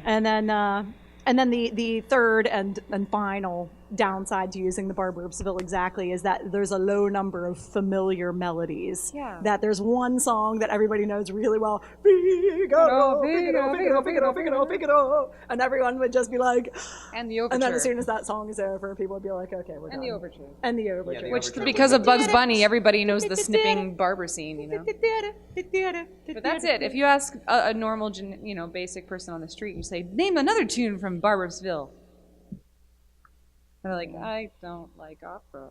And then the third and final downside to using the Barbarossville exactly is that there's a low number of familiar melodies. Yeah. That there's one song that everybody knows really well, Figaro, Figaro, Figaro, Figaro, Figaro, Figaro, and everyone would just be like, and the overture. And then as soon as that song is over, people would be like, okay, we're done. And the overture. And the overture. Which, because of Bugs Bunny, everybody knows the snipping barber scene, you know. But that's it. If you ask a normal, basic person on the street, you say, name another tune from Barbarossville. They're like, I don't like opera.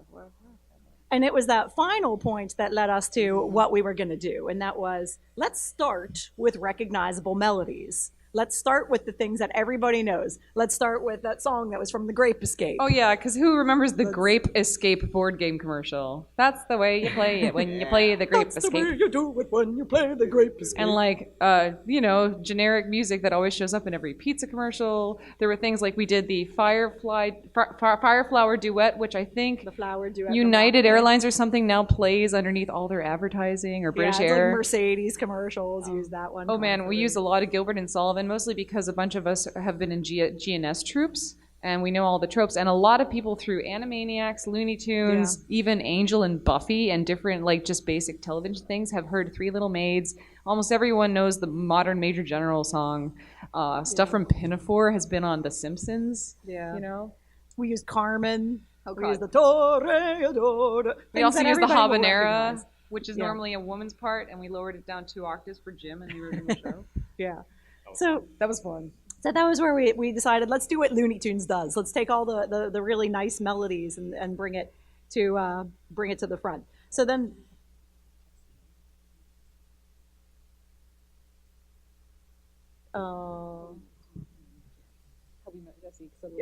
And it was that final point that led us to what we were going to do. And that was, let's start with recognizable melodies. Let's start with the things that everybody knows. Let's start with that song that was from The Grape Escape. Oh, yeah, because who remembers the Grape Escape board game commercial? That's the way you play it when you play The Grape Escape. That's the way you do it when you play The Grape Escape. And generic music that always shows up in every pizza commercial. There were things like we did the Fireflower Duet, which I think the Flower Duet United Airlines or something now plays underneath all their advertising, or British Air. Like Mercedes commercials use that one. Oh, man, we use a lot of Gilbert and Sullivan, mostly because a bunch of us have been in GNS troops, and we know all the tropes. And a lot of people through Animaniacs, Looney Tunes, even Angel and Buffy, and different, just basic television things have heard Three Little Maids. Almost everyone knows the modern Major General song. Stuff from Pinafore has been on The Simpsons. Yeah. We use Carmen. Oh, we use the Toreador. We also use the habanera, which is normally a woman's part, and we lowered it down 2 octaves for Jim, and we were in the show. Yeah. So that was fun. So that was where we decided, let's do what Looney Tunes does. Let's take all the really nice melodies and bring it to the front. So then.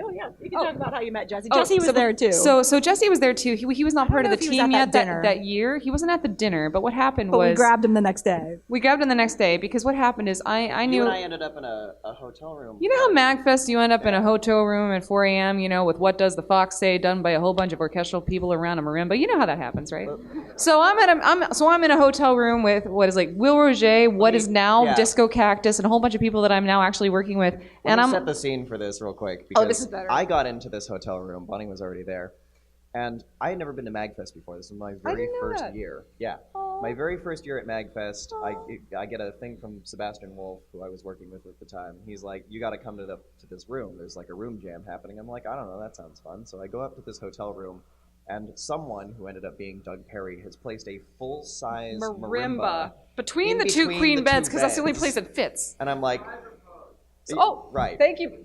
Oh yeah, you can talk about how you met Jesse. Jesse was there too. So Jesse was there too. He was not part of the team yet that year. He wasn't at the dinner. But what happened was we grabbed him the next day. Because what happened is I knew. You and I ended up in a hotel room. You know how MAGFest you end up in a hotel room at 4 a.m. With What Does the Fox Say done by a whole bunch of orchestral people around a marimba. You know how that happens, right? So I'm in a hotel room with what is like Will Roger, what is now Disco Cactus, and a whole bunch of people that I'm now actually working with. Let me set the scene for this real quick. This is better. I got into this hotel room. Bonnie was already there. And I had never been to MAGFest before. This was my very first year. Yeah. Aww. My very first year at MAGFest, I get a thing from Sebastian Wolf, who I was working with at the time. He's like, you got to come to this room. There's like a room jam happening. I'm like, I don't know, that sounds fun. So I go up to this hotel room, and someone who ended up being Doug Perry has placed a full-size marimba between the two queen beds, because that's the only place it fits. And I'm like, right. Thank you.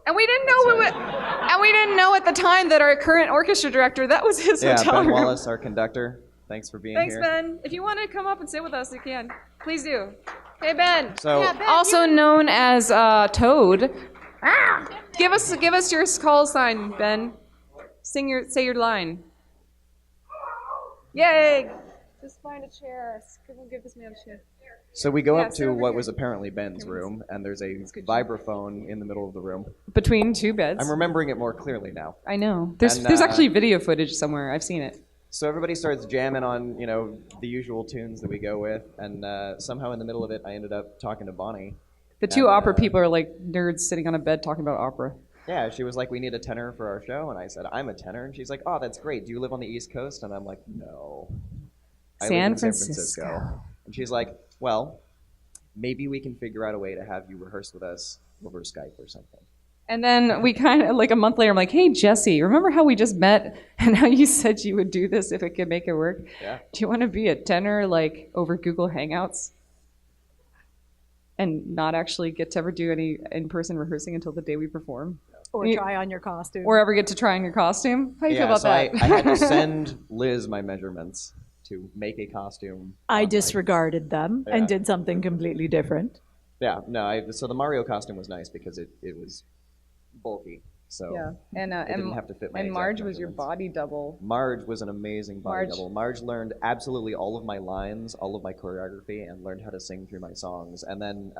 And we didn't know at the time that our current orchestra director, that was his hotel room. Ben Wallace, our conductor. Thanks for being here. Thanks, Ben. If you want to come up and sit with us, you can. Please do. Hey, Ben. So, Ben, also known as Toad. Give us your call sign, Ben. Say your line. Yay! Just find a chair. Give this man a chair. So we go up to what was apparently Ben's room, and there's a vibraphone in the middle of the room. Between 2 beds. I'm remembering it more clearly now. I know. There's actually video footage somewhere. I've seen it. So everybody starts jamming on, the usual tunes that we go with, and somehow in the middle of it, I ended up talking to Bonnie. The 2 opera people are like nerds sitting on a bed talking about opera. Yeah, she was like, we need a tenor for our show, and I said, I'm a tenor, and she's like, oh, that's great. Do you live on the East Coast? And I'm like, no. I live in San Francisco. And she's like, well, maybe we can figure out a way to have you rehearse with us over Skype or something. And then we kind of, like a month later, I'm like, hey, Jesse, remember how we just met and how you said you would do this if it could make it work? Yeah. Do you want to be a tenor, over Google Hangouts? And not actually get to ever do any in-person rehearsing until the day we perform? Or try on your costume. Or ever get to try on your costume? How do you feel about that? I had to send Liz my measurements to make a costume. I disregarded them and did something completely different. Yeah, no, so the Mario costume was nice because it was bulky. So and it didn't have to fit my And Marge exact was your body double. Marge was an amazing body double. Marge learned absolutely all of my lines, all of my choreography, and learned how to sing through my songs. And then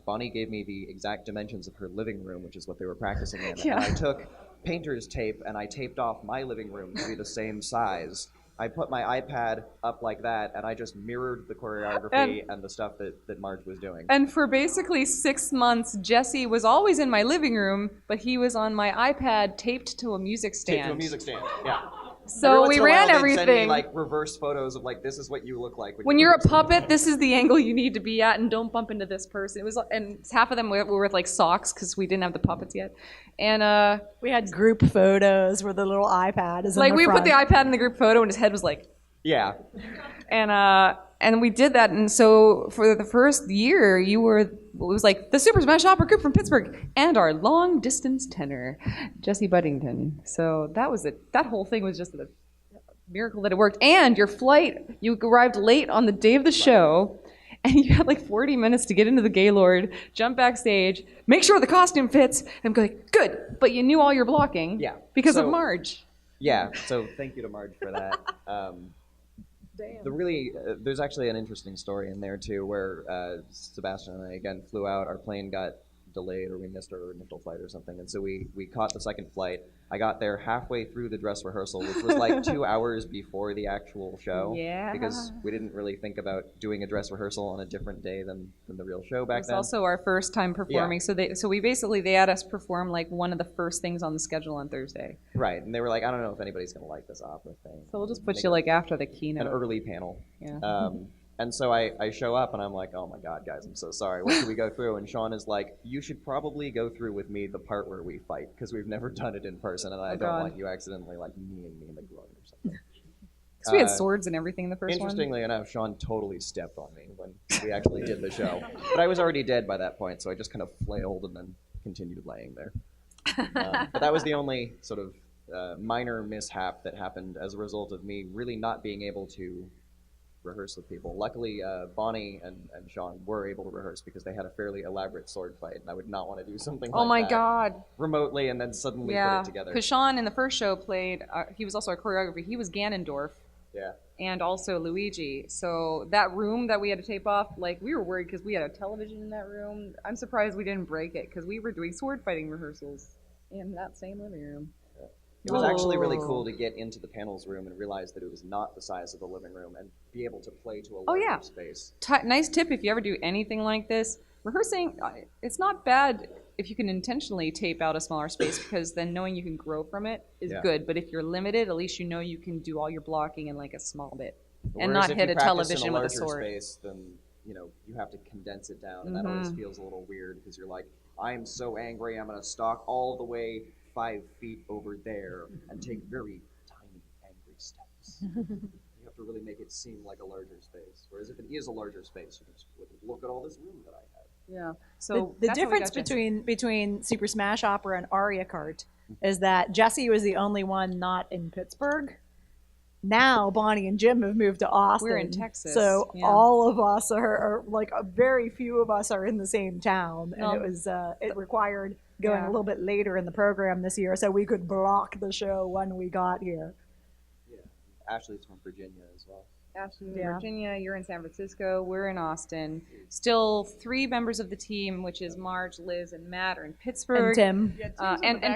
Bonnie gave me the exact dimensions of her living room, which is what they were practicing in. Yeah. And I took painter's tape and I taped off my living room to be the same size. I put my iPad up like that, and I just mirrored the choreography and the stuff that Marge was doing. And for basically 6 months, Jesse was always in my living room, but he was on my iPad taped to a music stand. Taped to a music stand, yeah. So we ran everything. Send me, everything. reverse photos of this is what you look like When you're a puppet, this is the angle you need to be at, and don't bump into this person. It was, and half of them were with socks because we didn't have the puppets yet. And we had group photos where the little iPad is in the we front. put the iPad in the group photo, and his head was yeah. And we did that, and so for the first year, it was the Super Smash Opera group from Pittsburgh, and our long distance tenor, Jesse Buddington. So that was it. That whole thing was just a miracle that it worked. And your flight, you arrived late on the day of the show, and you had 40 minutes to get into the Gaylord, jump backstage, make sure the costume fits, and go good. But you knew all your blocking, because of Marge. Yeah. So thank you to Marge for that. There's actually an interesting story in there too, where Sebastian and I again flew out. Our plane got delayed, or we missed our initial flight or something, and so we caught the second flight. I got there halfway through the dress rehearsal, which was 2 hours before the actual show. Yeah. Because we didn't really think about doing a dress rehearsal on a different day than the real show back then. It was also our first time performing, Yeah. so they had us perform one of the first things on the schedule on Thursday. Right, and they were I don't know if anybody's gonna like this opera thing. So we'll just put you after the keynote. An early panel. Yeah. And so I show up and I'm oh my God, guys, I'm so sorry. What should we go through? And Sean is you should probably go through with me the part where we fight, because we've never done it in person, and I don't want you accidentally kneeing me in the groin or something. Because we had swords and everything in the first Interestingly enough, Sean totally stepped on me when we actually did the show. But I was already dead by that point, so I just kind of flailed and then continued laying there. But that was the only sort of minor mishap that happened as a result of me really not being able to rehearse with people. Luckily, Bonnie and Sean were able to rehearse because they had a fairly elaborate sword fight, and I would not want to do something oh my that God. remotely and then suddenly put it together. Because Sean in the first show played, he was also our choreographer, he was Ganondorf. Yeah. And also Luigi. So that room that we had to tape off, we were worried because we had a television in that room. I'm surprised we didn't break it because we were doing sword fighting rehearsals in that same living room. It was actually really cool to get into the panels room and realize that it was not the size of the living room and be able to play to a larger space. Nice tip if you ever do anything like this. Rehearsing, it's not bad if you can intentionally tape out a smaller space, because then knowing you can grow from it is good. But if you're limited, at least you know you can do all your blocking in a small bit. And not hit a television with a sword. Space, then you have to condense it down, and that always feels a little weird because you're I am so angry, I'm going to stalk all the way 5 feet over there and take very tiny, angry steps. You have to really make it seem like a larger space. Whereas if it is a larger space, you can just look at all this room that I have. Yeah. So the difference between Super Smash Opera and Aria Kart is that Jesse was the only one not in Pittsburgh. Now Bonnie and Jim have moved to Austin. We're in Texas. So all of us are very few of us are in the same town, and it required going a little bit later in the program this year so we could block the show when we got here. Yeah. Ashley's from Virginia as well. Ashley's in Virginia, you're in San Francisco, we're in Austin. Still 3 members of the team, which is Marge, Liz, and Matt, are in Pittsburgh. And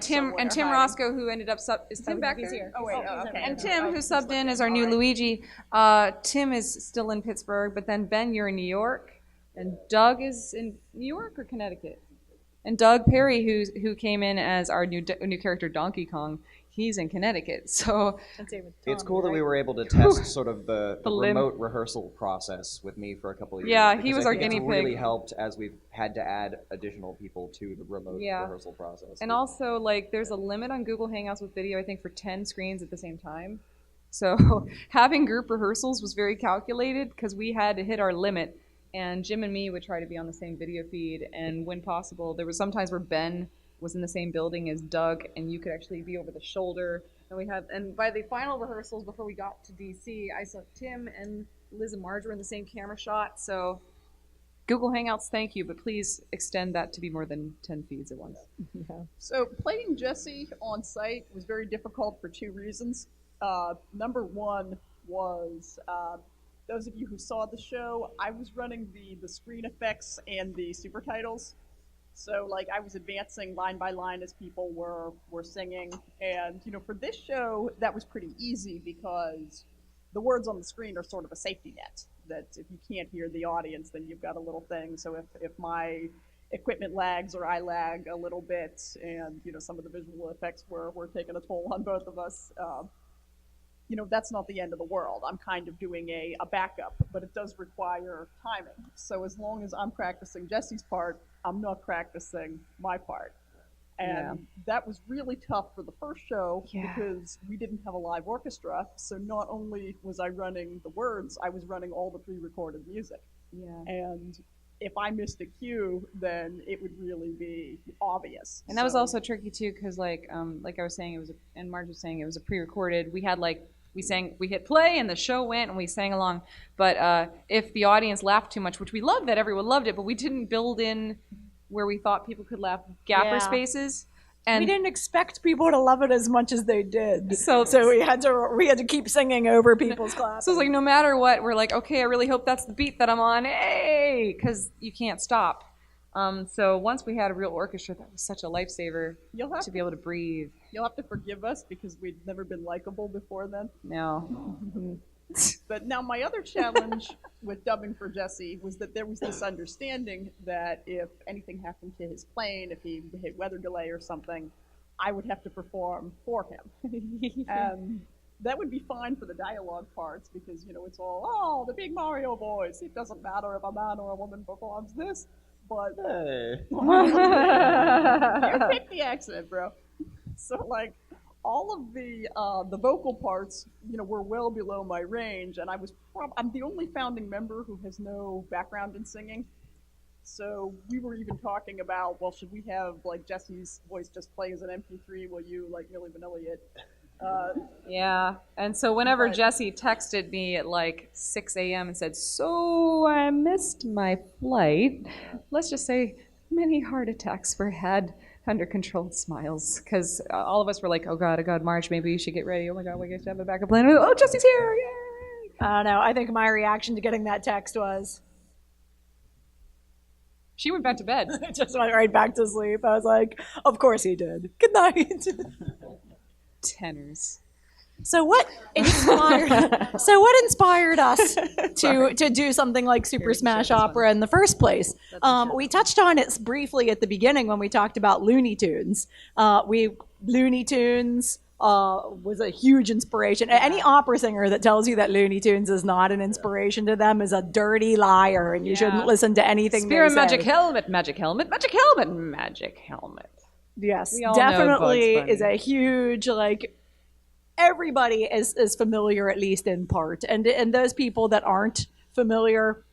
Tim. And Tim Roscoe, who ended up is Tim back there? Oh wait, okay. And Tim, who subbed in as our new Luigi. Tim is still in Pittsburgh, but then Ben, you're in New York, and Doug is in New York or Connecticut? And Doug Perry, who came in as our new character Donkey Kong, he's in Connecticut. So it's cool that we were able to test sort of the remote rehearsal process with me for a couple of years. Yeah, he was our guinea pig. It's really helped as we've had to add additional people to the remote rehearsal process. And also, there's a limit on Google Hangouts with video, I think, for 10 screens at the same time. So having group rehearsals was very calculated because we had to hit our limit. And Jim and me would try to be on the same video feed, and when possible, there was sometimes where Ben was in the same building as Doug, and you could actually be over the shoulder. And by the final rehearsals before we got to DC, I saw Tim and Liz and Marge were in the same camera shot. So Google Hangouts, thank you, but please extend that to be more than 10 feeds at once. Yeah. So playing Jesse on site was very difficult for 2 reasons. Number one was those of you who saw the show, I was running the screen effects and the super titles. So I was advancing line by line as people were singing. And for this show, that was pretty easy because the words on the screen are sort of a safety net, that if you can't hear the audience, then you've got a little thing. So if my equipment lags or I lag a little bit, and some of the visual effects were taking a toll on both of us, that's not the end of the world. I'm kind of doing a backup, but it does require timing. So as long as I'm practicing Jesse's part, I'm not practicing my part. And that was really tough for the first show because we didn't have a live orchestra. So not only was I running the words, I was running all the pre-recorded music. Yeah. And if I missed a cue, then it would really be obvious. And that was also tricky too, because like I was saying, and Marge was saying, it was a pre-recorded. We had we hit play and the show went and we sang along. But if the audience laughed too much, which we loved that everyone loved it, but we didn't build in where we thought people could laugh gapper spaces. And we didn't expect people to love it as much as they did. So we had to keep singing over people's clapping. So it's like no matter what, we're like, okay, I really hope that's the beat that I'm on. Hey, because you can't stop. So once we had a real orchestra, that was such a lifesaver to be able to breathe. You'll have to forgive us because we'd never been likable before then. No. But now my other challenge with dubbing for Jesse was that there was this understanding that if anything happened to his plane, if he hit weather delay or something, I would have to perform for him. And that would be fine for the dialogue parts because, it's all, the big Mario voice. It doesn't matter if a man or a woman performs this. But Hey. You picked the accent, bro. So, all of the vocal parts, were well below my range, and I'm the only founding member who has no background in singing. So we were even talking about, well, should we have Jesse's voice just play as an MP3 while you Milli Vanilli it? Yeah, and so whenever Jesse texted me at 6 a.m. and said, "So I missed my flight," let's just say many heart attacks were had under controlled smiles, because all of us were like, oh God, Marge, maybe you should get ready. Oh my God, we get to have a backup plan. Oh, Jesse's here, yay! I don't know. I think my reaction to getting that text was... She went back to bed. Just went right back to sleep. I was like, of course he did. Good night. Tenors. So what inspired us to do something like Super Smash Opera in the first place? We touched on it briefly at the beginning when we talked about Looney Tunes. Looney Tunes was a huge inspiration. Any opera singer that tells you that Looney Tunes is not an inspiration to them is a dirty liar, and you shouldn't listen to anything Spear they magic say. Helmet, magic helmet, magic helmet, magic helmet. Yes, We all definitely know Bugs is a huge everybody is familiar, at least in part, and those people that aren't familiar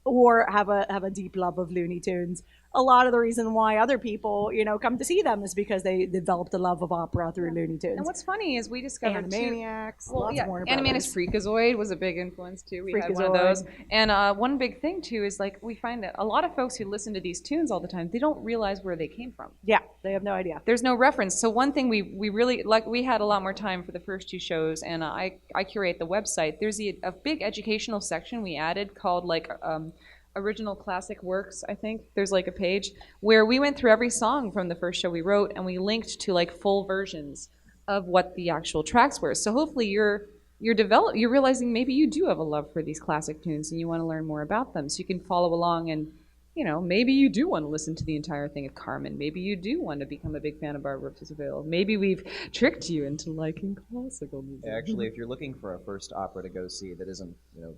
or have a deep love of Looney Tunes, a lot of the reason why other people come to see them is because they developed a love of opera through Looney Tunes. And what's funny is we discovered Animaniacs, Well, lots yeah, of Warner Animaniacs Brothers. Freakazoid was a big influence too. We had one of those. And one big thing too is we find that a lot of folks who listen to these tunes all the time, they don't realize where they came from. Yeah, they have no idea. There's no reference. So one thing we really we had a lot more time for the first two shows, and I curate the website. There's a big educational section we added called original classic works, I think. There's a page where we went through every song from the first show we wrote, and we linked to full versions of what the actual tracks were. So hopefully you're realizing maybe you do have a love for these classic tunes and you want to learn more about them. So you can follow along and maybe you do want to listen to the entire thing of Carmen. Maybe you do want to become a big fan of Barbara of Seville. Maybe we've tricked you into liking classical music. Actually, if you're looking for a first opera to go see that isn't,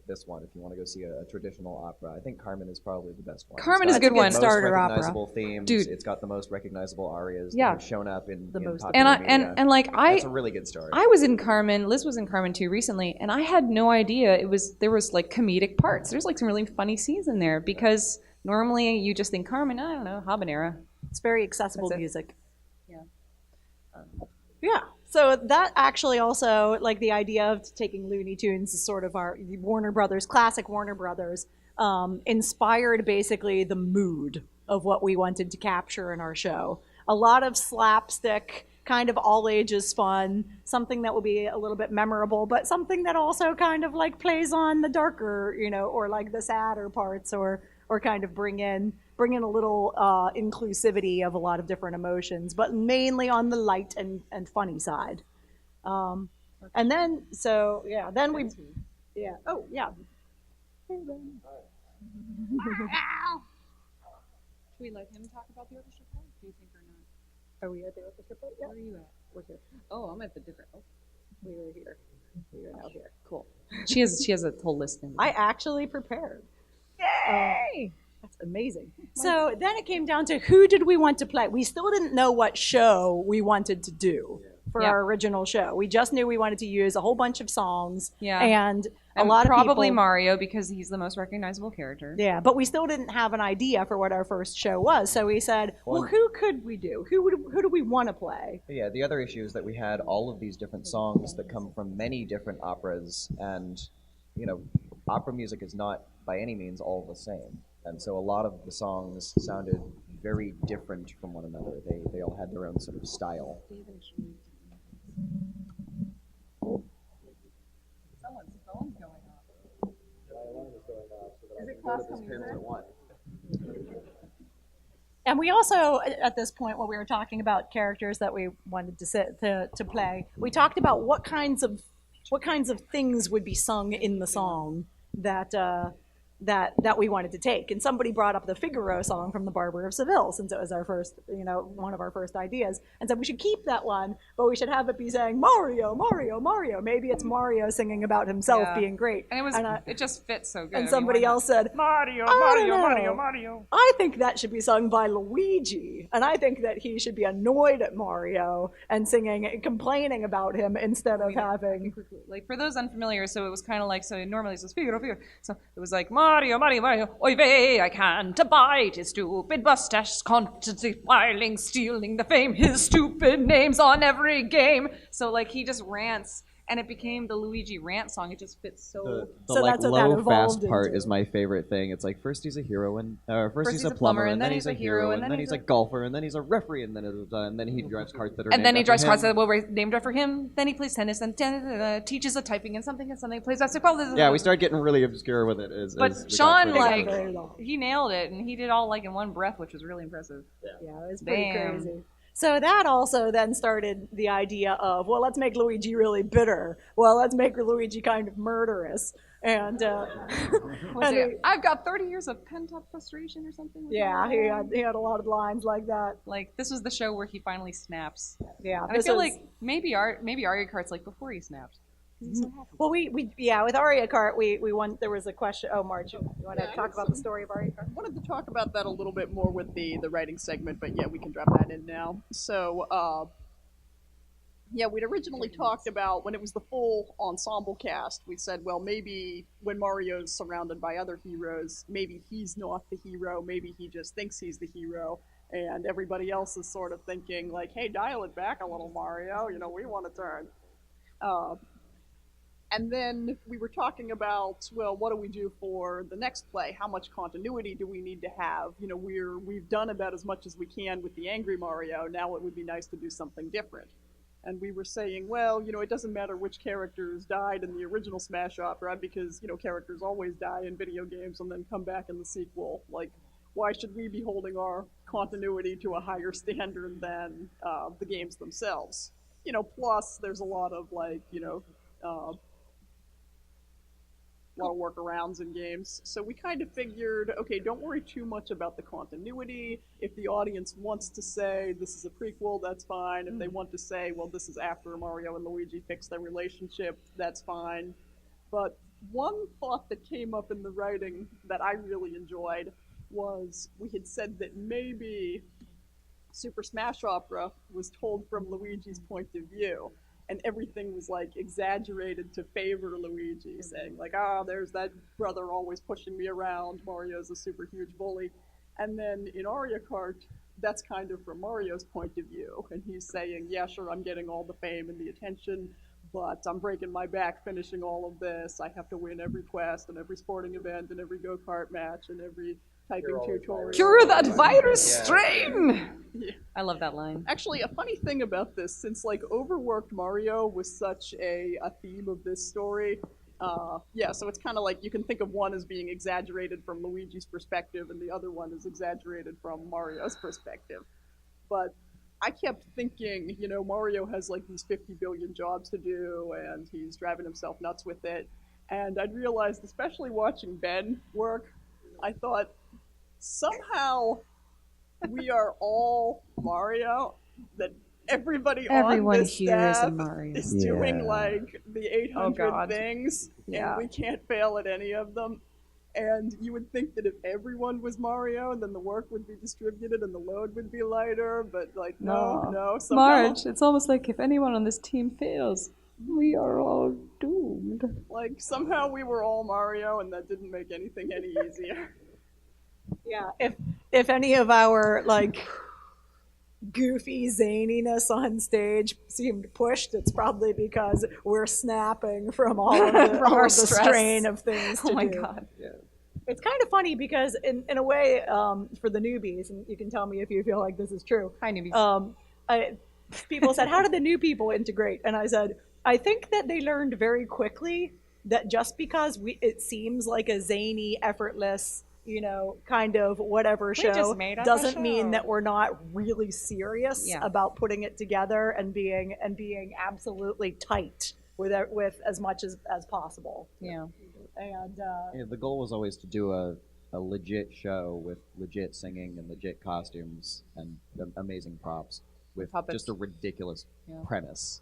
this one, if you want to go see a traditional opera, I think Carmen is probably the best one. Carmen is a good one. Starter most opera. recognizable themes. Dude. It's got the most recognizable arias Yeah. that have shown up in most- popular And media. I That's a really good start. I was in Carmen. Liz was in Carmen too recently, and I had no idea there was comedic parts. There's some really funny scenes in there because normally you just think Carmen, I don't know, habanera. It's very accessible That's it. music. Yeah. Yeah. So that actually also, the idea of taking Looney Tunes as sort of our Warner Brothers, classic Warner Brothers, inspired basically the mood of what we wanted to capture in our show. A lot of slapstick, kind of all ages fun, something that will be a little bit memorable, but something that also kind of plays on the darker, or the sadder parts, or kind of bring in a little inclusivity of a lot of different emotions, but mainly on the light and funny side. And then, so, yeah, then we, yeah, oh, yeah. Should we let him talk about the orchestra part? Do you think or not? Are we at the orchestra part? Yeah. Where are you at? We're here. Oh, I'm at the different. Oh, We were here. We are now here. cool. She has a whole list. I actually prepared. Yay! That's amazing. So then it came down to who did we want to play? We still didn't know what show we wanted to do for our original show. We just knew we wanted to use a whole bunch of songs. Yeah. And a lot of probably people, Mario because he's the most recognizable character. Yeah, but we still didn't have an idea for what our first show was. So we said, well, who could we do? Who do we want to play? Yeah, the other issue is that we had all of these different songs that come from many different operas, and, opera music is not by any means all the same. And so a lot of the songs sounded very different from one another. They all had their own sort of style. Someone's phone's going off. My alarm is going off so that Is I it can go to classical this parents music? at 1. And we also, at this point, when we were talking about characters that we wanted to play, we talked about what kinds of things would be sung in the song that we wanted to take. And somebody brought up the Figaro song from the Barber of Seville, since it was our first, one of our first ideas, and said we should keep that one, but we should have it be saying Mario, Mario, Mario. Maybe it's Mario singing about himself being great. And it just fits so good. And somebody else said, Mario, Mario, Mario, Mario. I think that should be sung by Luigi, and I think that he should be annoyed at Mario and complaining about him instead of having... Like, for those unfamiliar, so it was kind of like, so normally it says Figaro, Figaro. So it was like, Mario, Mario, Mario, oy vey, I can't abide his stupid mustache, constantly filing, stealing the fame, his stupid name's on every game. So, like, he just rants, and it became the Luigi rant song. It just fits so... The So like that's what that low fast evolved part into. is my favorite thing. It's like first he's a hero and first he's a plumber and then he's a hero and then he's a golfer and then he's a referee and then he drives carts that are And then he named drives after cars him. that were named after him. Then he plays tennis and teaches a typing and something, plays basketball. Yeah, we started getting really obscure with it. But as we Sean, got further Like- into it. very long. he nailed it, and he did all like in one breath, which was really impressive. Yeah, it was pretty Damn. crazy. So that also then started the idea of, well, let's make Luigi really bitter. Well, let's make Luigi kind of murderous. And, I've got 30 years of pent-up frustration or something. yeah, he had a lot of lines like that. Like, this was the show where he finally snaps. Yeah, And I feel like maybe Aria Kart's like before he snaps. well, we with Aria Kart, we there was a question. Oh, Marge, you want to talk about the story of Aria Kart? I wanted to talk about that a little bit more with the writing segment, but yeah, we can drop that in now. So, we'd originally talked about when it was the full ensemble cast, we said, well, maybe when Mario's surrounded by other heroes, maybe he's not the hero, maybe he just thinks he's the hero, and everybody else is sort of thinking, like, hey, dial it back a little, Mario, we want to turn. And then we were talking about, well, what do we do for the next play? How much continuity do we need to have? We've done about as much as we can with the Angry Mario. Now it would be nice to do something different. And we were saying, well, it doesn't matter which characters died in the original Smash Opera because, characters always die in video games and then come back in the sequel. Like, why should we be holding our continuity to a higher standard than the games themselves? Plus there's a lot of, like, a lot of workarounds in games. So we kind of figured, okay, don't worry too much about the continuity. If the audience wants to say this is a prequel, that's fine. If they want to say, well, this is after Mario and Luigi fix their relationship, that's fine. But one thought that came up in the writing that I really enjoyed was we had said that maybe Super Smash Opera was told from Luigi's point of view. And everything was, like, exaggerated to favor Luigi, saying, like, there's that brother always pushing me around, Mario's a super huge bully. And then in Aria Kart, that's kind of from Mario's point of view, and he's saying, yeah, sure, I'm getting all the fame and the attention, but I'm breaking my back finishing all of this. I have to win every quest and every sporting event and every go-kart match and every typing tutorial. Cure that virus strain! Yeah. I love that line. Actually, a funny thing about this, since, like, overworked Mario was such a theme of this story, so it's kind of like you can think of one as being exaggerated from Luigi's perspective and the other one is exaggerated from Mario's perspective. But I kept thinking, Mario has like these 50 billion jobs to do, and he's driving himself nuts with it. And I'd realized, especially watching Ben work, I thought somehow we are all Mario. That everybody Everyone on this here is a staff Mario. is doing like the 800 things, Yeah. and we can't fail at any of them. And you would think that if everyone was Mario, then the work would be distributed and the load would be lighter. But like, no. Somehow, Marge, it's almost like if anyone on this team fails, we are all doomed. like somehow we were all Mario, and that didn't make anything any easier. Yeah, if any of our like goofy zaniness on stage seemed pushed, it's probably because we're snapping from all of the, From all our of the stress. strain of things to Oh my do. god. Yeah. It's kind of funny because in a way, for the newbies, and you can tell me if you feel like this is true. Hi, newbies. People said, how did the new people integrate? And I said, I think that they learned very quickly that just because it seems like a zany, effortless, kind of whatever show just made up a doesn't mean show. that we're not really serious Yeah. about putting it together and being absolutely tight with as much as possible. Yeah. And Yeah, the goal was always to do a legit show with legit singing and legit costumes and amazing props with Puppets. just a ridiculous premise.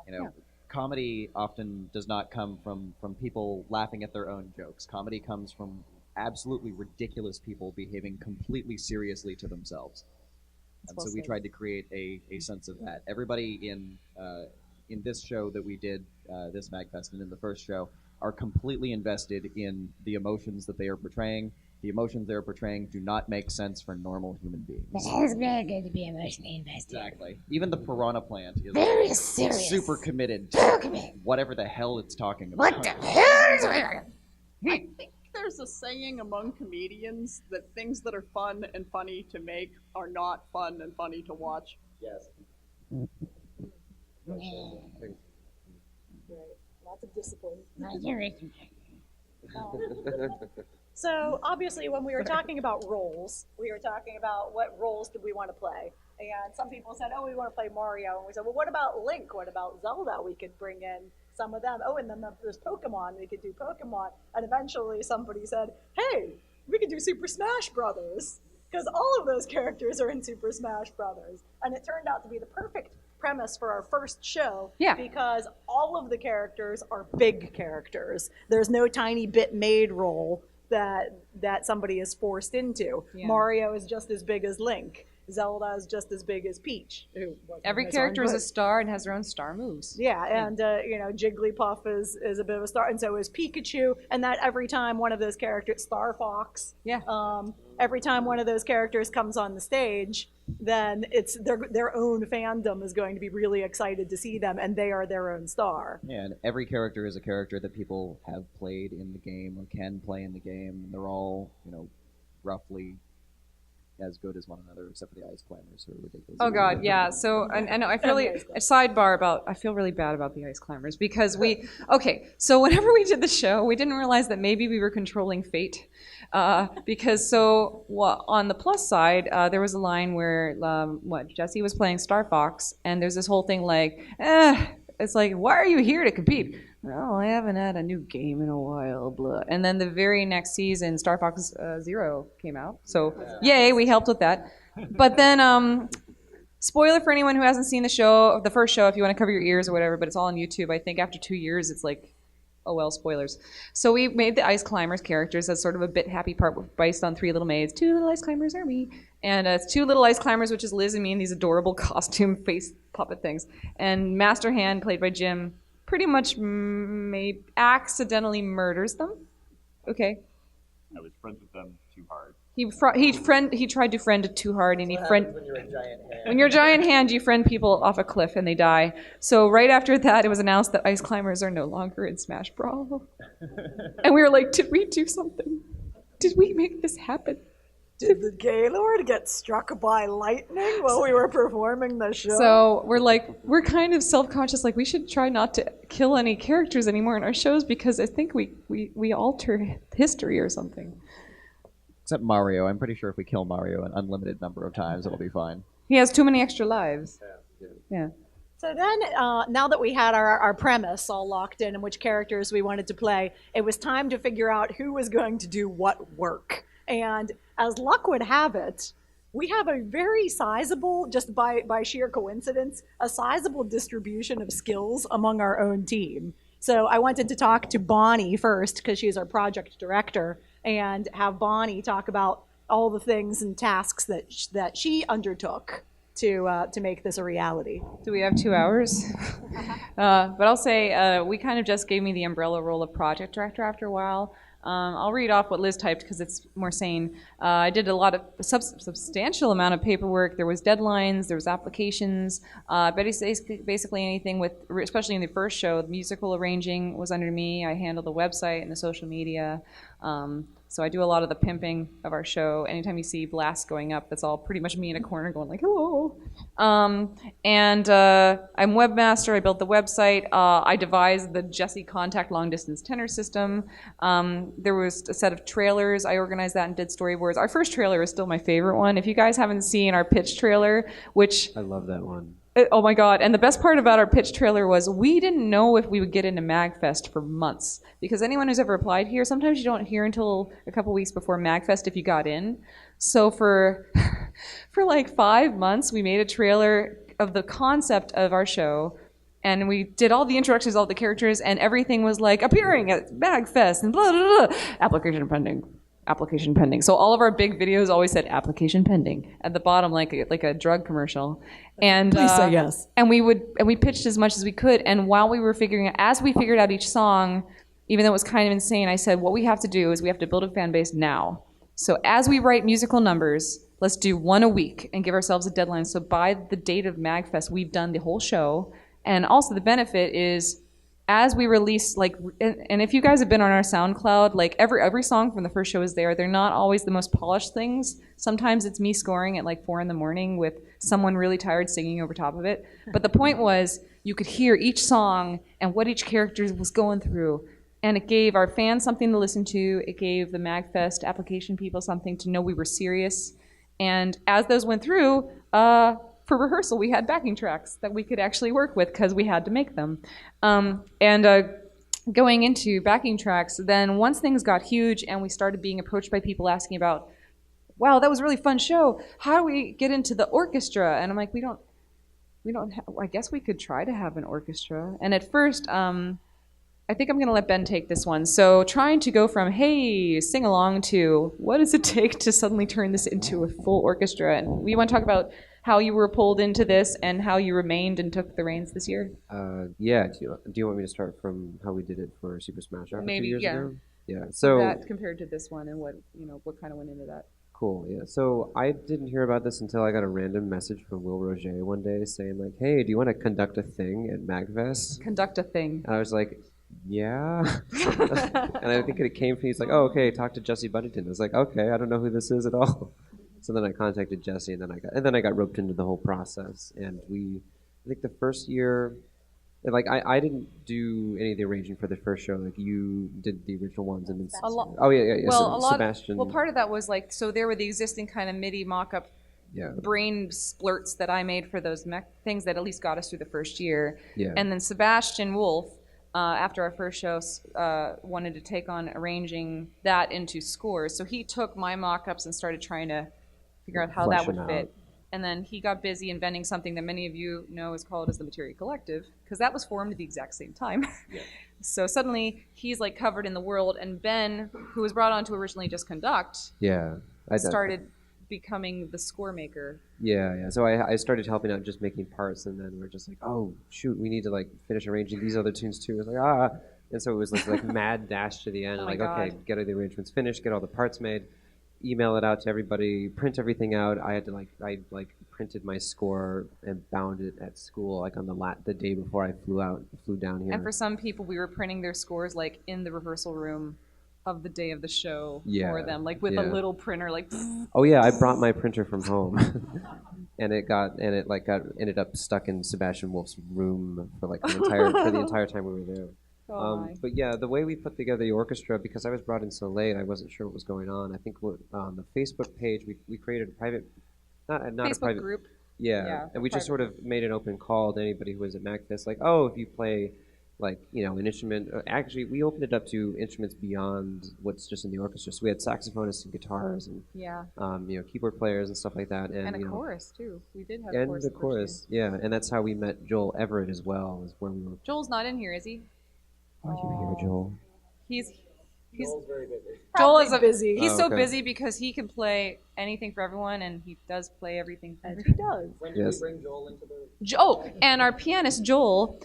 Yeah. Comedy often does not come from people laughing at their own jokes. Comedy comes from absolutely ridiculous people behaving completely seriously to themselves. And so we tried to create a sense of that. Everybody in this show that we did, this MAGFest, and in the first show, are completely invested in the emotions that they are portraying. The emotions they're portraying do not make sense for normal human beings. It's very good to be emotionally invested. Exactly. Even the piranha plant is Very serious. super committed So to committed. whatever the hell it's talking about. What the hell is going on? I think there's a saying among comedians that things that are fun and funny to make are not fun and funny to watch. Yes. lots of discipline. My generation. So obviously, when we were talking about roles, we were talking about what roles did we want to play. And some people said, oh, we want to play Mario. And we said, well, what about Link? What about Zelda? We could bring in some of them. Oh, and then there's Pokemon. We could do Pokemon. And eventually somebody said, hey, we could do Super Smash Brothers. Because all of those characters are in Super Smash Brothers. And it turned out to be the perfect premise for our first show. Yeah. Because all of the characters are big characters. There's no tiny bit made role that somebody is forced into. Yeah. Mario is just as big as Link. Zelda is just as big as Peach. Every character is a star and has their own star moves. Yeah, and Jigglypuff is a bit of a star, and so is Pikachu. And that every time one of those characters, Star Fox, every time one of those characters comes on the stage, then it's their own fandom is going to be really excited to see them, and they are their own star. Yeah, and every character is a character that people have played in the game or can play in the game, and they're all, roughly as good as one another, except for the Ice Climbers, who are ridiculous. Oh God, yeah. So and I feel really I feel really bad about the Ice Climbers because so whenever we did the show, we didn't realize that maybe we were controlling fate, because on the plus side, there was a line where Jesse was playing Star Fox, and there's this whole thing like, it's like, why are you here to compete? Well, I haven't had a new game in a while, blah. And then the very next season, Star Fox Zero came out. So, yay, we helped with that. But then, spoiler for anyone who hasn't seen the first show, if you want to cover your ears or whatever, but it's all on YouTube. I think after 2 years, it's like, oh well, spoilers. So we made the Ice Climbers characters as sort of a bit happy part based on 3 little maids. 2 little Ice Climbers are me. And it's 2 little Ice Climbers, which is Liz and me in these adorable costume face puppet things. And Master Hand, played by Jim, pretty much accidentally murders them. Okay. I was friends with them too hard. He tried to friend too hard, and when you're a giant hand. When you're a giant hand, you friend people off a cliff and they die. So right after that, it was announced that Ice Climbers are no longer in Smash Brawl. And we were like, did we do something? Did we make this happen? Did the Gaylord get struck by lightning while we were performing the show? So we're kind of self-conscious, like we should try not to kill any characters anymore in our shows because I think we alter history or something. Except Mario. I'm pretty sure if we kill Mario an unlimited number of times, it'll be fine. He has too many extra lives. Yeah. So then, now that we had our premise all locked in and which characters we wanted to play, it was time to figure out who was going to do what work. And as luck would have it, we have a very sizable, just by sheer coincidence, a sizable distribution of skills among our own team. So I wanted to talk to Bonnie first, because she's our project director, and have Bonnie talk about all the things and tasks that she undertook to make this a reality. Do we have 2 hours? But I'll say we kind of just gave me the umbrella role of project director after a while. I'll read off what Liz typed because it's more sane. I did a lot of substantial amount of paperwork. There was deadlines, there was applications. Basically anything with, especially in the first show, the musical arranging was under me. I handled the website and the social media. So I do a lot of the pimping of our show. Anytime you see blasts going up, that's all pretty much me in a corner going like, hello. I'm webmaster. I built the website. I devised the Jesse Contact long distance tenor system. There was a set of trailers. I organized that and did storyboards. Our first trailer is still my favorite one. If you guys haven't seen our pitch trailer, which I love that one. Oh my God. And the best part about our pitch trailer was we didn't know if we would get into MAGFest for months. Because anyone who's ever applied here, sometimes you don't hear until a couple weeks before MAGFest if you got in. So for like 5 months, we made a trailer of the concept of our show. And we did all the introductions, all the characters, and everything was like appearing at MAGFest and blah, blah, blah. Application pending. Application pending. So all of our big videos always said application pending at the bottom, like a drug commercial. And Please say yes. And we pitched as much as we could. And while we were as we figured out each song, even though it was kind of insane, I said, what we have to do is we have to build a fan base now. So as we write musical numbers, let's do one a week and give ourselves a deadline. So by the date of MAGFest, we've done the whole show. And also the benefit is, as we release, like, and if you guys have been on our SoundCloud, like every song from the first show is there. They're not always the most polished things. Sometimes it's me scoring at like 4 a.m. with someone really tired singing over top of it. But the point was, you could hear each song and what each character was going through. And it gave our fans something to listen to. It gave the MAGFest application people something to know we were serious. And as those went through, for rehearsal, we had backing tracks that we could actually work with because we had to make them. Going into backing tracks, then once things got huge and we started being approached by people asking about, wow, that was a really fun show. How do we get into the orchestra? And I'm like, I guess we could try to have an orchestra. And at first, I think I'm going to let Ben take this one. So trying to go from, hey, sing along to what does it take to suddenly turn this into a full orchestra? And we want to talk about how you were pulled into this and how you remained and took the reins this year? Yeah. Do you want me to start from how we did it for Super Smash Bros. Maybe, 2 years yeah. ago? Yeah. So that compared to this one and what kind of went into that? Cool. Yeah. So I didn't hear about this until I got a random message from Will Roger one day saying like, "Hey, do you want to conduct a thing at MAGFest?" Conduct a thing. And I was like, yeah. And I think it came from, he's like, oh, okay, talk to Jesse Buddington. I was like, okay, I don't know who this is at all. So then I contacted Jesse, and then I got roped into the whole process. And I think the first year, like I didn't do any of the arranging for the first show. Like you did the original ones, and then oh yeah. Well, Sebastian. Part of that was like, so there were the existing kind of MIDI mock-up brain splurts that I made for those things that at least got us through the first year. Yeah. And then Sebastian Wolf, after our first show, wanted to take on arranging that into scores. So he took my mock-ups and started trying to figure out how that would fit. And then he got busy inventing something that many of you know is called as the Materia Collective, because that was formed at the exact same time. Yeah. So suddenly he's like covered in the world, and Ben, who was brought on to originally just conduct, started becoming the score maker. Yeah. So I started helping out, just making parts, and then we're just like, oh shoot, we need to like finish arranging these other tunes too. It was like and so it was like mad dash to the end. Oh and God. Okay, get all the arrangements finished, get all the parts made, email it out to everybody, print everything out. I had to I printed my score and bound it at school like on the day before I flew down here. And for some people, we were printing their scores like in the rehearsal room of the day of the show for them, like with a little printer, like. Oh yeah, I brought my printer from home, and it ended up stuck in Sebastian Wolf's room for like the entire time we were there. But yeah, the way we put together the orchestra, because I was brought in so late, I wasn't sure what was going on. I think on the Facebook page we created a private, not Facebook a private group. Yeah, And we just sort of made an open call to anybody who was at MAGFest, like, oh, if you play, like, an instrument. Actually, we opened it up to instruments beyond what's just in the orchestra. So we had saxophonists and guitars and, keyboard players and stuff like that. And a chorus, too. We did have and chorus. the chorus, yeah. And that's how we met Joel Everett as well, is where we were. Joel's not in here, is he? Are you here, Joel? He's Joel's very busy. Joel is busy. He's so okay. busy because he can play anything for everyone, and he does play everything for As everyone. he does. When did we bring Joel into the... And our pianist Joel,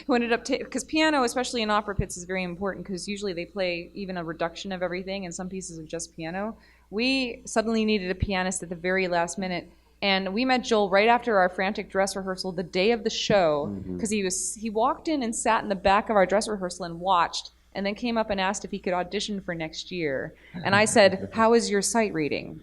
who ended up because piano, especially in opera pits, is very important because usually they play even a reduction of everything, and some pieces are just piano. We suddenly needed a pianist at the very last minute, and we met Joel right after our frantic dress rehearsal, the day of the show, because he walked in and sat in the back of our dress rehearsal and watched. And then came up and asked if he could audition for next year. And I said, "How is your sight reading?"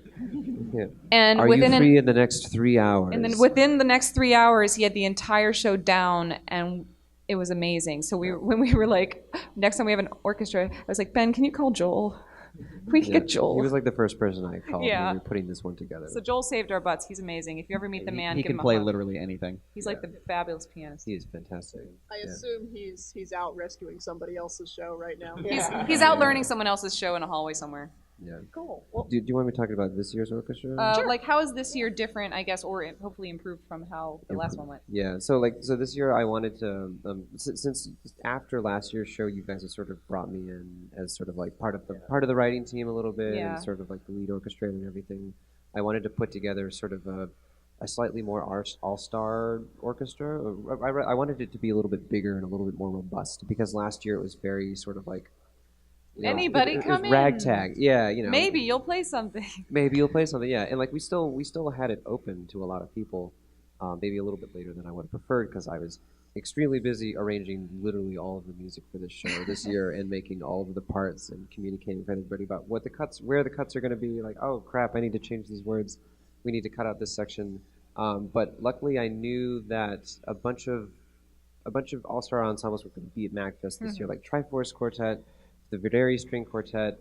Yeah. And Are you free in the next 3 hours? And then within the next 3 hours, he had the entire show down, and it was amazing. So when we were like, next time we have an orchestra, I was like, Ben, can you call Joel? We can get Joel. He was like the first person I called Yeah. when we were putting this one together. So Joel saved our butts. He's amazing. If you ever meet the man, He give can him a play hug. literally anything. He's like the fabulous pianist. He is fantastic. I assume he's out rescuing somebody else's show right now. He's out learning someone else's show in a hallway somewhere. Yeah. Cool. Well, Do you want me to talk about this year's orchestra? Like, how is this year different, I guess, or hopefully improved from how the last one went? Yeah. So this year I wanted to since after last year's show, you guys have sort of brought me in as sort of like part of the writing team a little bit, Yeah. and sort of like the lead orchestrator and everything. I wanted to put together sort of a slightly more all-star orchestra. I wanted it to be a little bit bigger and a little bit more robust because last year it was very sort of like. Anybody it come was in. ragtag, yeah, Maybe you'll play something. Maybe you'll play something, yeah. And like we still had it open to a lot of people, maybe a little bit later than I would have preferred because I was extremely busy arranging literally all of the music for this show this year and making all of the parts and communicating with everybody about where the cuts are going to be. Like, oh crap, I need to change these words. We need to cut out this section. But luckily, I knew that a bunch of all-star ensembles were going to be at MAGFest this year, like Triforce Quartet, the Videri String Quartet,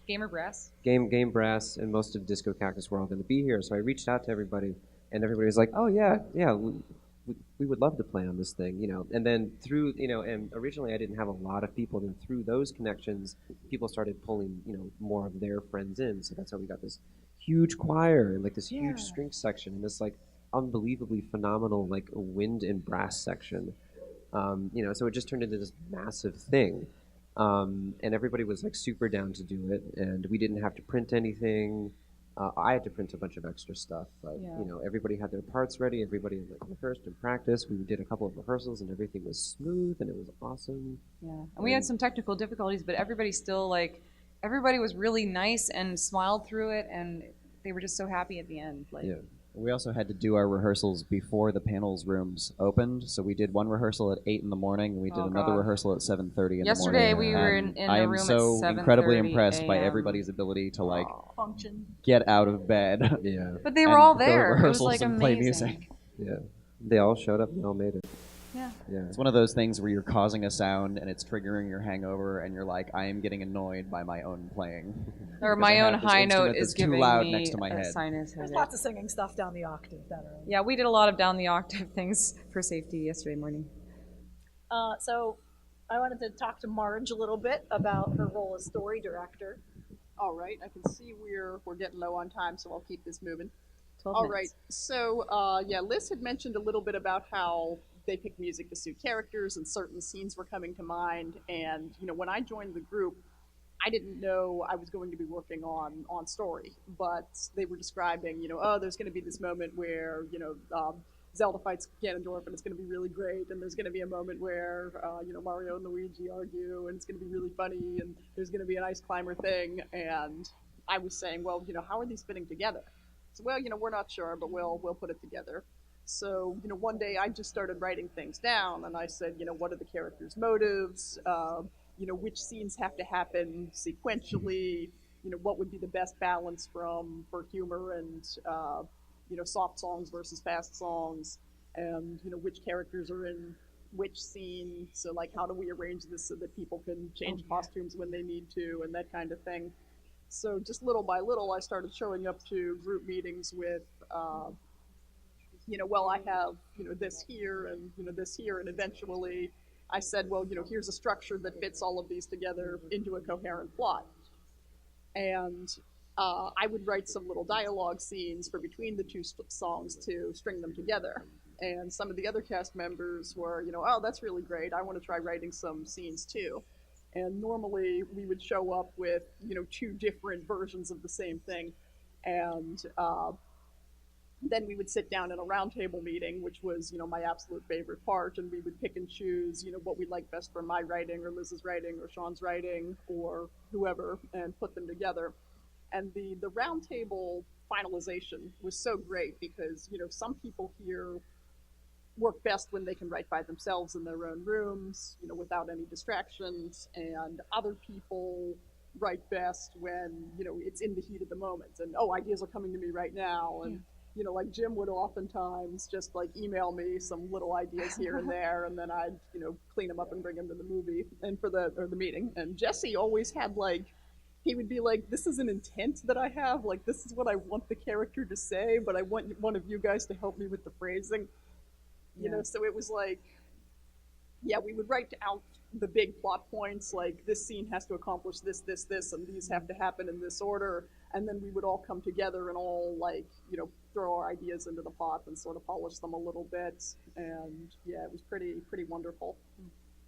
Gamer Brass. Game Brass, and most of Disco Cactus were all going to be here. So I reached out to everybody, and everybody was like, "Oh yeah, we would love to play on this thing," And then through, and originally I didn't have a lot of people. Then through those connections, people started pulling, more of their friends in. So that's how we got this huge choir and like this huge string section and this like unbelievably phenomenal like wind and brass section. So it just turned into this massive thing. And everybody was like super down to do it, and we didn't have to print anything. I had to print a bunch of extra stuff, but everybody had their parts ready. Everybody had like rehearsed and practiced. We did a couple of rehearsals, and everything was smooth, and it was awesome. Yeah, and we had some technical difficulties, but everybody still everybody was really nice and smiled through it, and they were just so happy at the end. We also had to do our rehearsals before the panels rooms opened, so we did one rehearsal at 8 in the morning, and we did another rehearsal at 7:30 in the morning. Yesterday we were in I a am room so at 7:30 incredibly impressed by a.m. everybody's ability to function. get out of bed. Yeah. But they were all go to there. It was rehearsals like and amazing. play music. Yeah. They all showed up and they all made it. Yeah. Yeah. It's one of those things where you're causing a sound and it's triggering your hangover, and you're like, I am getting annoyed by my own playing. Or Because my I own have this high instrument note that's is too giving loud me next to my a head. sinus there's headache. lots of singing stuff down the octave that are. Yeah, we did a lot of down the octave things for safety yesterday morning. So I wanted to talk to Marge a little bit about her role as story director. All right, I can see we're getting low on time, so I'll keep this moving. 12 All minutes. right, so Liz had mentioned a little bit about how they pick music to suit characters, and certain scenes were coming to mind. And when I joined the group, I didn't know I was going to be working on story, but they were describing, there's going to be this moment where Zelda fights Ganondorf, and it's going to be really great. And there's going to be a moment where Mario and Luigi argue, and it's going to be really funny. And there's going to be an ice climber thing. And I was saying, well, how are these fitting together? So, well, we're not sure, but we'll put it together. So, one day I just started writing things down, and I said, what are the characters' motives? Which scenes have to happen sequentially? What would be the best balance for humor and, soft songs versus fast songs? And, which characters are in which scene? So, how do we arrange this so that people can change costumes when they need to, and that kind of thing. So just little by little, I started showing up to group meetings with well, I have, this here and, this here, and eventually I said, well, here's a structure that fits all of these together into a coherent plot. And I would write some little dialogue scenes for between the two songs to string them together. And some of the other cast members were, oh, that's really great. I want to try writing some scenes too. And normally we would show up with, two different versions of the same thing. And then we would sit down in a roundtable meeting, which was, my absolute favorite part. And we would pick and choose, what we liked best for my writing or Liz's writing or Sean's writing or whoever, and put them together. And the roundtable finalization was so great because, some people here work best when they can write by themselves in their own rooms, without any distractions, and other people write best when, it's in the heat of the moment, and, ideas are coming to me right now, and, like Jim would oftentimes just, email me some little ideas here and there, and then I'd, clean them up and bring them to the movie, and the meeting, and Jesse always had, he would be like, this is an intent that I have, this is what I want the character to say, but I want one of you guys to help me with the phrasing. So it was we would write out the big plot points, this scene has to accomplish this, this, this, and these have to happen in this order, and then we would all come together and all, throw our ideas into the pot and sort of polish them a little bit, and it was pretty wonderful.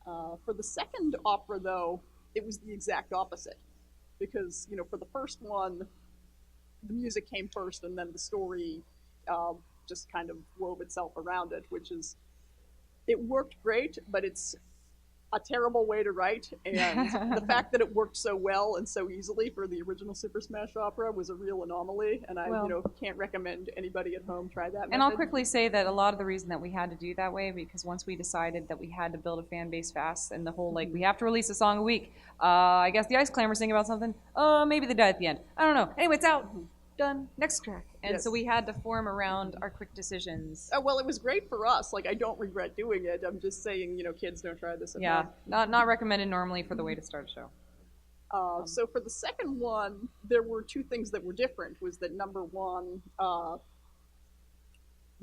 For the second opera, though, it was the exact opposite, because, for the first one, the music came first, and then the story just kind of wove itself around it, it worked great, but it's a terrible way to write, and the fact that it worked so well and so easily for the original Super Smash Opera was a real anomaly, and I can't recommend anybody at home try that method. And I'll quickly say that a lot of the reason that we had to do that way, because once we decided that we had to build a fan base fast, and the whole, we have to release a song a week, I guess the Ice Clan were singing about something, maybe they died at the end, I don't know, anyway, it's out. Done. Next track. And so we had to form around our quick decisions. Oh, well, it was great for us. I don't regret doing it. I'm just saying, kids, don't try this at home. Not recommended normally for the way to start a show. So for the second one, there were two things that were different. Was that number one,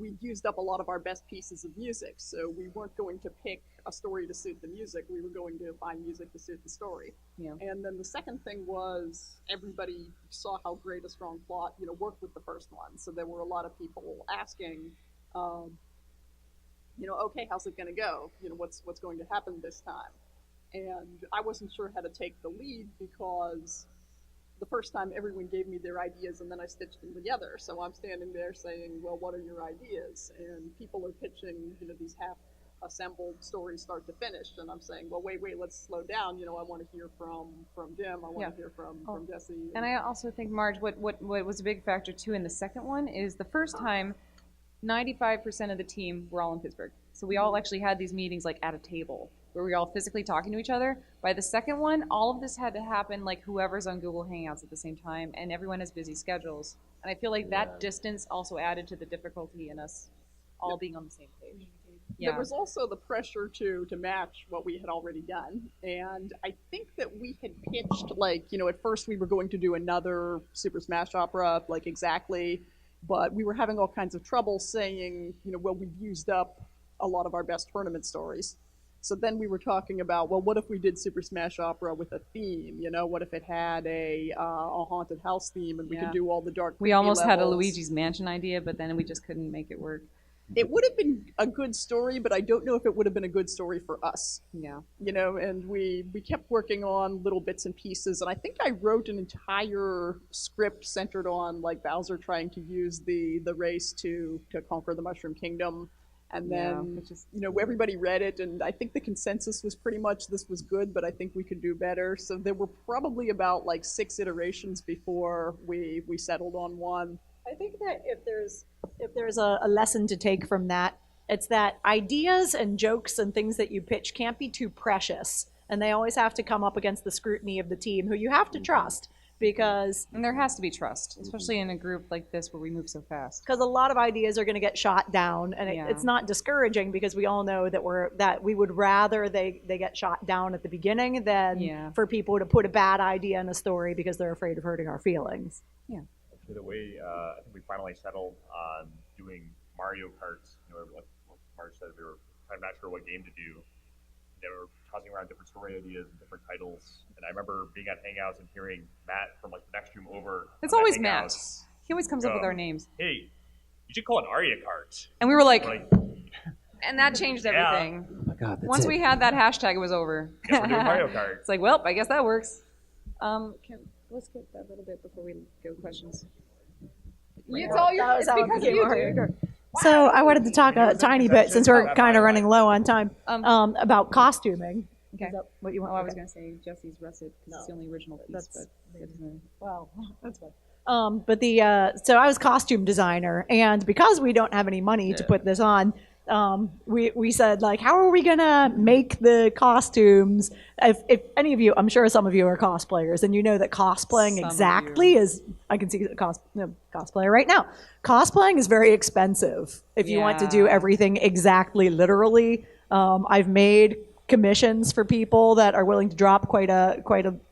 we used up a lot of our best pieces of music, so we weren't going to pick a story to suit the music. We were going to find music to suit the story. Yeah. And then the second thing was everybody saw how great a strong plot, worked with the first one. So there were a lot of people asking, okay, how's it going to go? What's going to happen this time? And I wasn't sure how to take the lead because the first time everyone gave me their ideas and then I stitched them together. So I'm standing there saying, well, what are your ideas? And people are pitching, these half-assembled stories start to finish. And I'm saying, well, wait, let's slow down. I want to hear from Jim. I want to hear from Jesse. And I also think, Marge, what was a big factor, too, in the second one is the first time, 95% of the team were all in Pittsburgh. So we all actually had these meetings, at a table, where we were all physically talking to each other. By the second one, all of this had to happen whoever's on Google Hangouts at the same time, and everyone has busy schedules. And I feel like that distance also added to the difficulty in us all being on the same page. Yeah. There was also the pressure to match what we had already done. And I think that we had pitched, at first we were going to do another Super Smash Opera, exactly, but we were having all kinds of trouble saying, well, we've used up a lot of our best tournament stories. So then we were talking about, well, what if we did Super Smash Opera with a theme? What if it had a haunted house theme and we could do all the dark We almost levels? had a Luigi's Mansion idea, but then we just couldn't make it work. It would have been a good story, but I don't know if it would have been a good story for us. Yeah. And we kept working on little bits and pieces, and I think I wrote an entire script centered on, Bowser trying to use the race to conquer the Mushroom Kingdom. And then, everybody read it, and I think the consensus was pretty much this was good, but I think we could do better. So there were probably about 6 iterations before we settled on one. I think that if there's a lesson to take from that, it's that ideas and jokes and things that you pitch can't be too precious, and they always have to come up against the scrutiny of the team, who you have to trust. And there has to be trust, especially in a group like this where we move so fast. Because a lot of ideas are going to get shot down, and it's not discouraging because we all know that we would rather they get shot down at the beginning than for people to put a bad idea in a story because they're afraid of hurting our feelings. Yeah. The way I think we finally settled on doing Mario Kart, like Marge said, we were kind of not sure what game to do. They were tossing around different story ideas and different titles. And I remember being at Hangouts and hearing Matt from like the next room over. It's always Matt. He always comes up with our names. Hey, you should call it Aria Kart. And we were like and that changed everything. Oh my God, Once we had that hashtag, it was over. Guess we're doing Mario Kart. It's like, well, I guess that works. Let's get that little bit before we go questions. It's all your. It's because of you, dude. So I wanted to talk a tiny bit, since we're kind of running low on time, about costuming. Okay. Is that what you want? Oh, I was going to say Jesse's Russet, because it's the only original piece. Wow, that's fun. So I was costume designer, and because we don't have any money to put this on, we said, like, how are we gonna make the costumes? If any of you, I'm sure some of you are cosplayers, and you know that cosplaying exactly is, I can see cosplayer right now. Cosplaying is very expensive if you want to do everything exactly literally. I've made commissions for people that are willing to drop quite a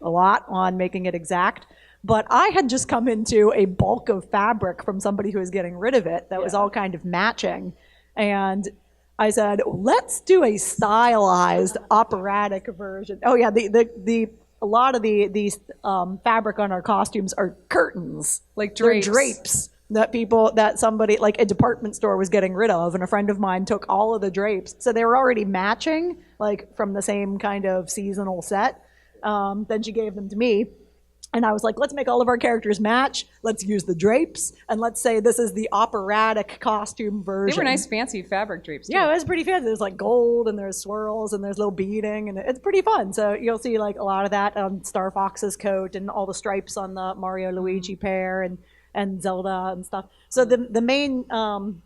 lot on making it exact. But I had just come into a bulk of fabric from somebody who was getting rid of it that was all kind of matching. And I said, let's do a stylized operatic version. Oh yeah, a lot of these fabric on our costumes are curtains, like drapes. They're drapes that somebody, like a department store, was getting rid of, and a friend of mine took all of the drapes, so they were already matching, like from the same kind of seasonal set. Then she gave them to me. And I was like, let's make all of our characters match. Let's use the drapes. And let's say this is the operatic costume version. They were nice, fancy fabric drapes, too. Yeah, it was pretty fancy. There's like gold, and there's swirls, and there's little beading, and it's pretty fun. So you'll see like a lot of that on Star Fox's coat, and all the stripes on the Mario Luigi pair, and Zelda and stuff. So the main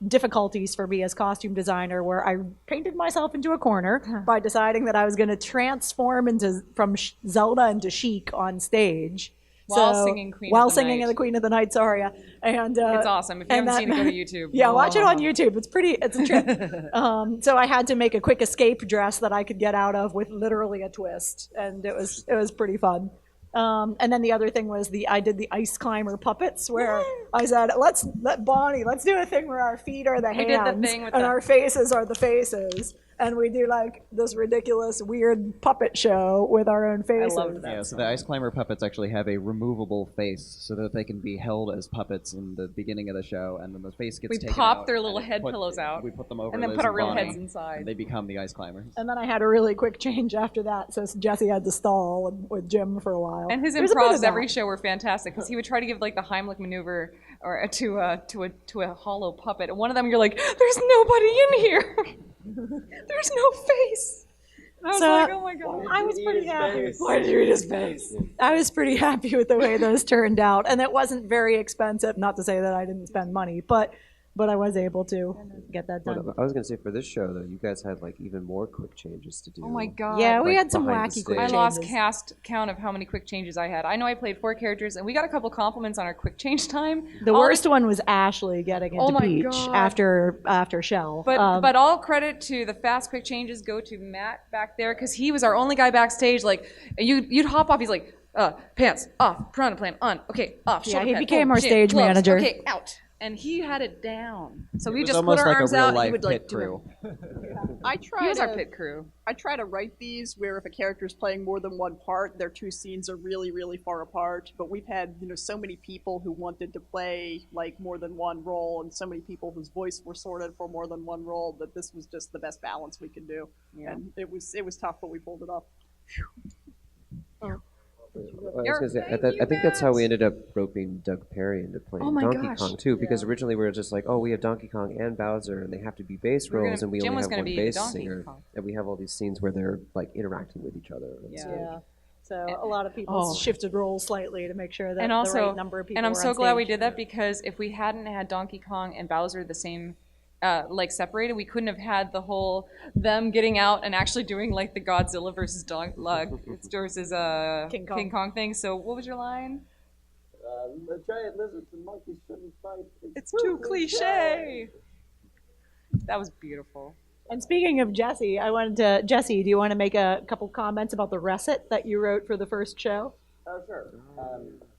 difficulties for me as costume designer were I painted myself into a corner by deciding that I was going to transform from Zelda into Sheik on stage. While singing in the Queen of the Night aria. And it's awesome. If you haven't seen it, go to YouTube. Yeah, watch it on YouTube. It's a trip. So I had to make a quick escape dress that I could get out of with literally a twist, and it was pretty fun. And then the other thing was I did the ice climber puppets, where I said, let's do a thing where our feet are the hands and our faces are the faces. And we do like this ridiculous, weird puppet show with our own faces. I love that. Yeah, so the ice climber puppets actually have a removable face so that they can be held as puppets in the beginning of the show, and then the face gets taken out. We pop their little head pillows out. We put them over and then Liz put our and real Bonnie, heads inside. and they become the ice climbers. And then I had a really quick change after that, so Jesse had to stall with Jim for a while. And his improvs every show were fantastic, because he would try to give like the Heimlich maneuver or to a hollow puppet, and one of them you're like, there's nobody in here. There's no face. And I was like, oh my God. I was pretty happy. Why did you eat his face? I was pretty happy with the way those turned out. And it wasn't very expensive. Not to say that I didn't spend money, but I was able to get that done. I was going to say, for this show, though, you guys had like even more quick changes to do. Oh my God. Yeah, we like, had some behind wacky the quick stage. changes. I lost count of how many quick changes I had. I know I played 4 characters, and we got a couple compliments on our quick change time. The worst one was Ashley getting into Peach after Shell. But all credit to the fast quick changes go to Matt back there, because he was our only guy backstage. Like, you'd hop off. He's like, pants off, piranha plant on, okay, off. Yeah, he became our stage manager. Okay, out. And he had it down. So we It was just put almost our like arms a real out. life He would like pit do crew. He was our pit crew. I try to write these where if a character is playing more than one part, their 2 scenes are really, really far apart. But we've had so many people who wanted to play like more than one role, and so many people whose voice were sorted for more than one role, that this was just the best balance we could do. Yeah. And it was tough, but we pulled it off. I was gonna say, I think that's how we ended up roping Doug Perry into playing Donkey Kong too, because originally we were just like, we have Donkey Kong and Bowser, and they have to be bass roles, and we only have one bass singer, and we have all these scenes where they're like interacting with each other. So a lot of people shifted roles slightly to make sure that the right number of people. And I'm were so on glad stage. we did that, because if we hadn't had Donkey Kong and Bowser the same. Separated, we couldn't have had the whole them getting out and actually doing like the Godzilla versus King Kong thing. So what was your line? The giant lizards and monkeys shouldn't fight. It's too cliche. That was beautiful. And speaking of Jesse, Jesse, do you want to make a couple comments about the recit that you wrote for the first show? Oh, sure.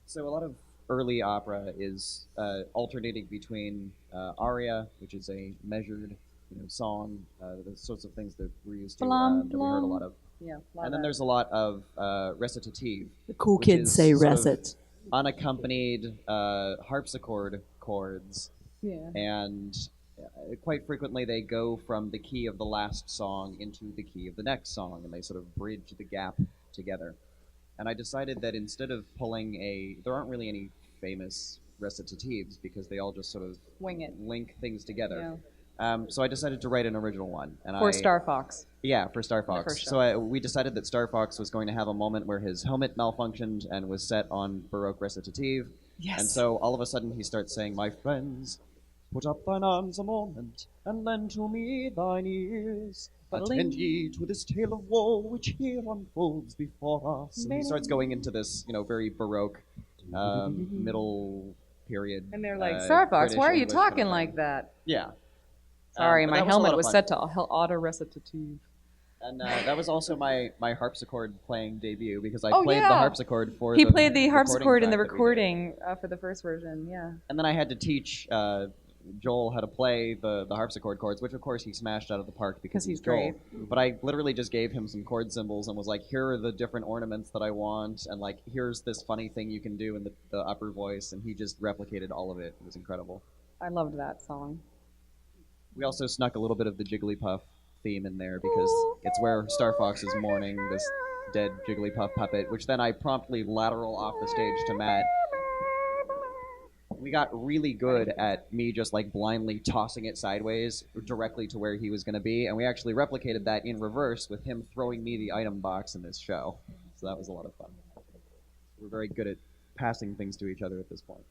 So a lot of early opera is alternating between aria, which is a measured song, the sorts of things that we're used to, that we heard a lot of. Yeah. And then there's a lot of recitative. The cool which kids is say sort of recit. unaccompanied harpsichord chords. Yeah. And quite frequently they go from the key of the last song into the key of the next song, and they sort of bridge the gap together. And I decided that instead of pulling there aren't really any famous recitatives because they all just sort of Wing it. link things together. Yeah. So I decided to write an original one. And For Star Fox. Yeah, for Star The Fox. first show. So we decided that Star Fox was going to have a moment where his helmet malfunctioned and was set on Baroque recitative. Yes. And so all of a sudden he starts saying, "My friends, put up thine arms a moment, and lend to me thine ears. Attend ye to this tale of woe which here unfolds before us." And he starts going into this, very Baroque, middle period. And they're like, Star Fox, British why are you English kind of talking thing. like that? Yeah. Sorry, But my that was a lot helmet of was fun. set to auto recitative. And that was also my harpsichord playing debut because I Oh, played yeah. the harpsichord for He the played the recording harpsichord in the track that we did. recording for the first version, yeah. And then I had to teach Joel how to play the harpsichord chords, which of course he smashed out of the park because he's Joel. great. But I literally just gave him some chord symbols and was like, here are the different ornaments that I want, and like, here's this funny thing you can do in the upper voice, and he just replicated all of it. It was incredible. I loved that song. We also snuck a little bit of the Jigglypuff theme in there because it's where Star Fox is mourning this dead Jigglypuff puppet, which then I promptly lateral off the stage to Matt. We got really good at me just like blindly tossing it sideways directly to where he was going to be, and we actually replicated that in reverse with him throwing me the item box in this show. So that was a lot of fun. We're very good at passing things to each other at this point.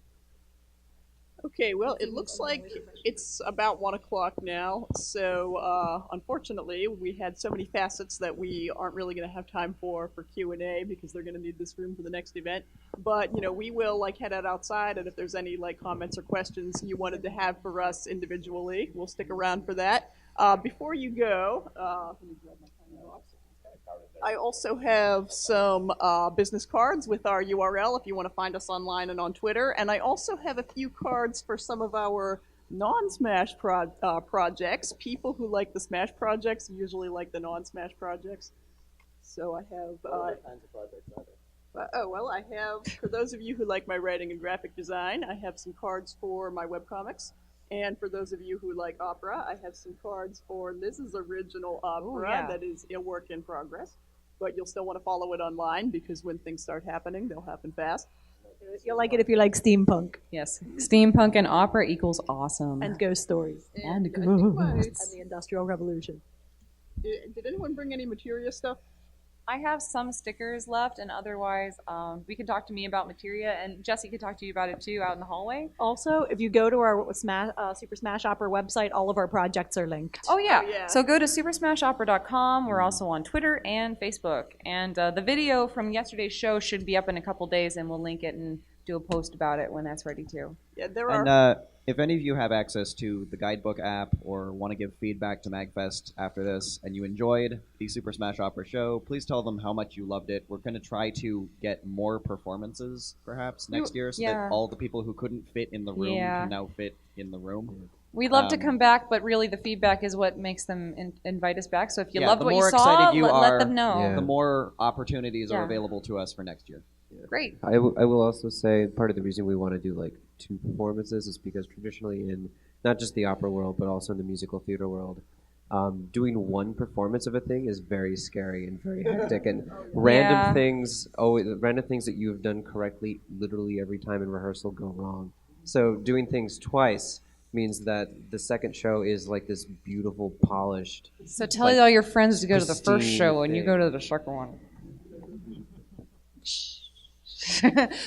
Okay, well, it looks like it's about 1 o'clock now, so unfortunately we had so many facets that we aren't really going to have time for Q&A because they're going to need this room for the next event. But, we will head out outside, and if there's any comments or questions you wanted to have for us individually, we'll stick around for that. Before you go, let me grab my time box. I also have some business cards with our URL if you want to find us online and on Twitter. And I also have a few cards for some of our non-Smash projects. People who like the Smash projects usually like the non-Smash projects. So I have... What kinds of projects are there? I have, for those of you who like my writing and graphic design, I have some cards for my webcomics. And for those of you who like opera, I have some cards for Liz's original opera that is a work in progress. But you'll still want to follow it online because when things start happening, they'll happen fast. You'll like it if you like steampunk. Yes. Steampunk and opera equals awesome. And ghost stories. And And ghosts. the Industrial Revolution. Did anyone bring any Materia stuff? I have some stickers left, and otherwise, we can talk to me about Materia, and Jesse could talk to you about it too out in the hallway. Also, if you go to our Super Smash Opera website, all of our projects are linked. Oh yeah. Oh, yeah. So go to supersmashopera.com. We're also on Twitter and Facebook. And the video from yesterday's show should be up in a couple days, and we'll link it and do a post about it when that's ready too. Yeah, there are. And if any of you have access to the guidebook app or want to give feedback to MAGFest after this and you enjoyed the Super Smash Opera show, please tell them how much you loved it. We're going to try to get more performances perhaps next year so that all the people who couldn't fit in the room can now fit in the room. We'd love to come back, but really the feedback is what makes them invite us back. So if you loved the what you more saw, excited you let are, them know. the more opportunities are available to us for next year. Great. I will also say part of the reason we want to do like 2 performances is because traditionally in not just the opera world but also in the musical theater world, doing 1 performance of a thing is very scary and very hectic, and random things that you have done correctly literally every time in rehearsal go wrong. So doing things twice means that the second show is like this beautiful, polished. So tell all your friends to go to the first pristine show and you thing. go to the second one.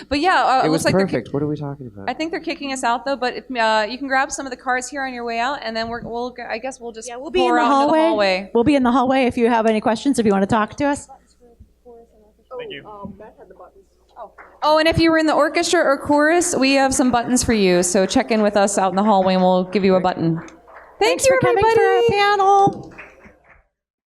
But yeah, It it was looks like perfect. What are we talking about? I think they're kicking us out though. But if, you can grab some of the cards here on your way out, and then I guess we'll just We'll be in pour the out into hallway. the hallway. We'll be in the hallway if you have any questions, if you want to talk to us. Thank you. Matt had the buttons. Oh, and if you were in the orchestra or chorus, we have some buttons for you. So check in with us out in the hallway, and we'll give you a button. Thanks for coming for our panel.